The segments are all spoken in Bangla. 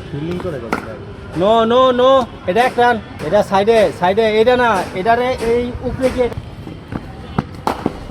ফিল্ডিং করে করতে হবে। নো নো নো, এটা এক রান, এটা সাইডে সাইডে, এটা না, এটারে এই উপরে কি,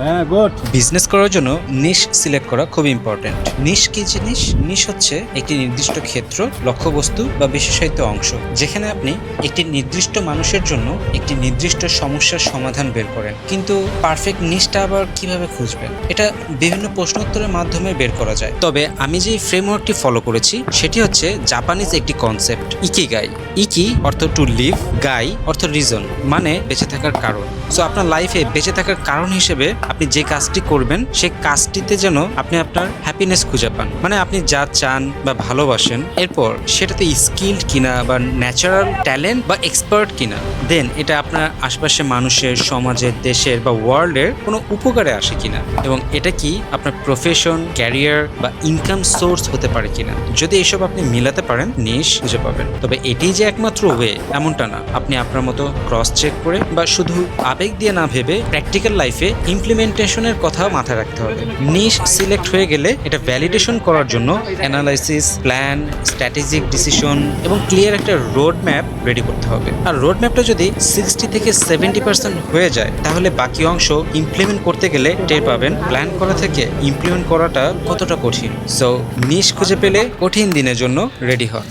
হ্যাঁ গুড। বিজনেস করার জন্য নিশ সিলেক্ট করা খুব ইম্পর্টেন্ট। নিশ কি জিনিস? নিশ হচ্ছে একটি নির্দিষ্ট ক্ষেত্র, লক্ষ্যবস্তু বা বিশেষায়িত অংশ, যেখানে আপনি একটি নির্দিষ্ট মানুষের জন্য একটি নির্দিষ্ট সমস্যার সমাধান বের করেন। কিন্তু পারফেক্ট নিশটা আবার কিভাবে খুঁজবেন? এটা বিভিন্ন প্রশ্নোত্তরের মাধ্যমে বের করা যায়। তবে আমি যে ফ্রেমওয়ার্কটি ফলো করেছি সেটি হচ্ছে জাপানিজ একটি কনসেপ্ট, ইকিগাই। ইকি অর্থ টু লিভ, গাই অর্থ রিজন, মানে বেঁচে থাকার কারণ। সো আপনার লাইফে বেঁচে থাকার কারণ হিসেবে আপনি যে কাজটি করবেন সেই কাজটিতে যেন আপনি আপনার হ্যাপিনেস খুঁজে পান, মানে আপনি যা চান বা ভালোবাসেন, এরপর সেটাতে স্কিল্ড কিনা বা ন্যাচারাল ট্যালেন্ট বা এক্সপার্ট কিনা, দেন এটা আপনার আশেপাশে মানুষের, সমাজের, দেশের বা ওয়ার্ল্ডের কোনো উপকারে আসে কিনা, এবং এটা কি আপনার প্রফেশন, ক্যারিয়ার বা ইনকাম সোর্স হতে পারে কিনা। যদি এসব আপনি মিলাতে পারেন, নিশ খুঁজে পাবেন। তবে এটাই যে একমাত্র ওয়ে এমনটা না। আপনি আপনার মতো ক্রস চেক করে বা শুধু আবেগ দিয়ে না ভেবে প্র্যাকটিক্যাল লাইফে ইমপ্লিমেন্টেশনের কথাও মাথায় রাখতে হবে। নিশ সিলেক্ট হয়ে গেলে এটা ভ্যালিডেশন করার জন্য অ্যানালাইসিস, প্ল্যান, স্ট্র্যাটেজিক ডিসিশন এবং ক্লিয়ার একটা রোড ম্যাপ রেডি করতে হবে। আর রোড ম্যাপটা যদি 60 থেকে 70% হয়ে যায়, তাহলে বাকি অংশ ইমপ্লিমেন্ট করতে গেলে টের পাবেন প্ল্যান করা থেকে ইমপ্লিমেন্ট করাটা কতটা কঠিন। সো নিশ খুঁজে পেলে কঠিন দিনের জন্য রেডি হন।